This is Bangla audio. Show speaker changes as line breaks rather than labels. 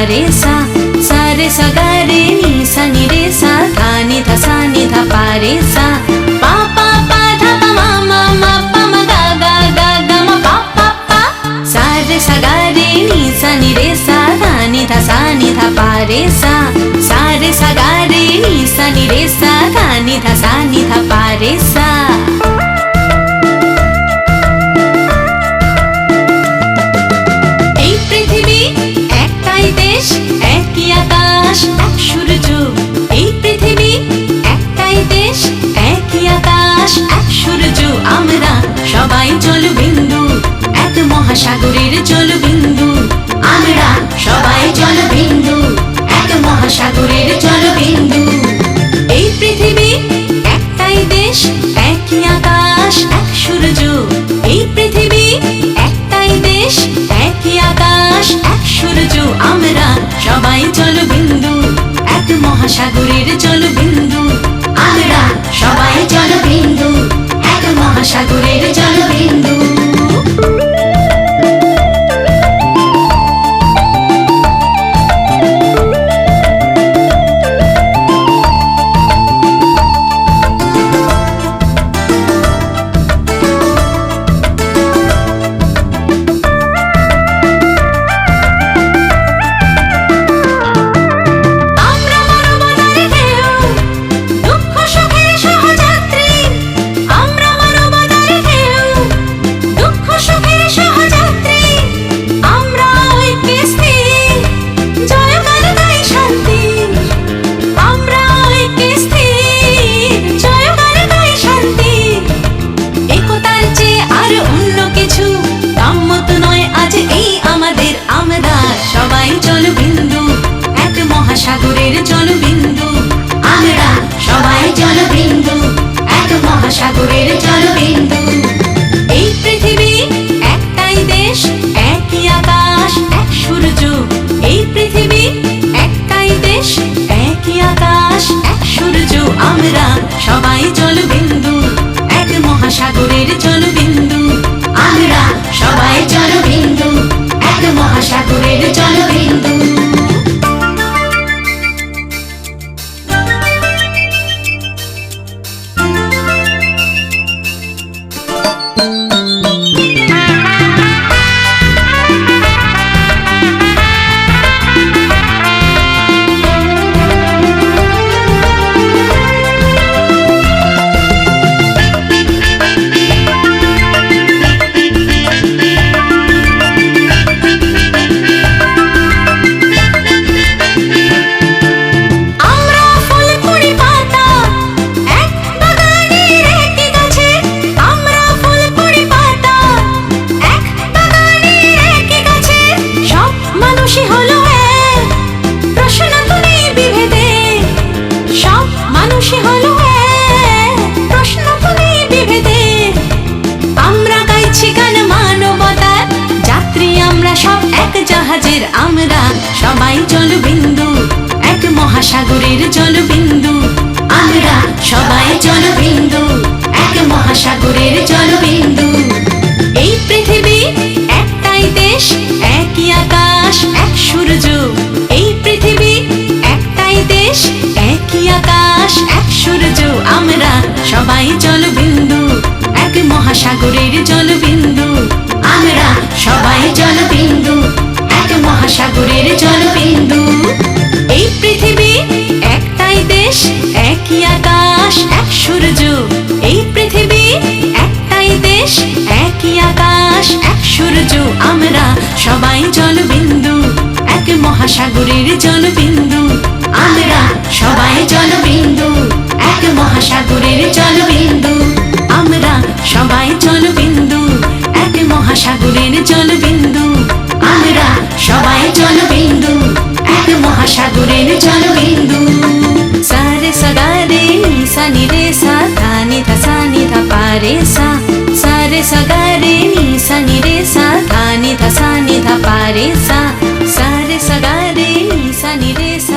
रे सा सा रे सा गा रे नी सा नी रे सा धा नि धा सा नि धा पा रे सा पा पा पा धा पा मा मा मा पा मा गा गा गा गा मा पा पा पा सा रे सा गा रे नी सा नि रे सा धा नि धा सा नि धा पा रे सा सा रे सा गा रे नी सा नि रे सा धा नि धा सा नि धा पा रे सा। মহাসাগরের জলবিন্দু আমরা সবাই জলবিন্দু এক মহাসাগরের জলবিন্দু এই পৃথিবী একটাই দেশ একই আকাশ এক সূর্য এই পৃথিবী একটাই দেশ একই আকাশ এক সূর্য আমরা সবাই জলবিন্দু এক মহাসাগরের জলবিন্দু আমরা সবাই জলবিন্দু এক মহাসাগরের জলবিন্দু। মহাসাগরের জলবিন্দু আমরা সবাই জলবিন্দু এক মহাসাগরের জলবিন্দু এই পৃথিবী একটাই দেশ একই আকাশ এক সূর্য এই পৃথিবী একটাই দেশ একই আকাশ এক সূর্য আমরা সবাই জলবিন্দু এক মহাসাগরের জলবিন্দু আমরা সবাই জলবিন্দু এক মহাসাগরের জলবিন্দু। জাহাজের আমরা সবাই জলবিন্দু এক মহাসাগরের জলবিন্দু আমরা সবাই জলবিন্দু এক মহাসাগরের জলবিন্দু এই পৃথিবী একটাই দেশ একই আকাশ এক সূর্য এই পৃথিবী একটাই দেশ একই আকাশ এক সূর্য আমরা সবাই জলবিন্দু এক মহাসাগরের জলবিন্দু আমরা সবাই জলবিন্দু এক মহাসাগরের জলবিন্দু এই পৃথিবী একটাই দেশ একই আকাশ এক সূর্য এই পৃথিবী একটাই দেশ একই আকাশ এক সূর্য আমরা সবাই জলবিন্দু এক মহাসাগরের জলবিন্দু আমরা সবাই জলবিন্দু এক মহাসাগরের জলবিন্দু আমরা সবাই জলবিন্দু এক মহাসাগরের জলবিন্দু আমরা সবাই জলবিন্দু এক মহাসাগরের জলবিন্দু। সা রে সা গা রে নি সা নি রে সা ধা নি ধা সা নি ধা পা রে সা সা রে সা গা রে নি সা নি রে সা ধা নি ধা সা নি ধা পা রে সা সা রে সা গা রে নি সা নি রে সা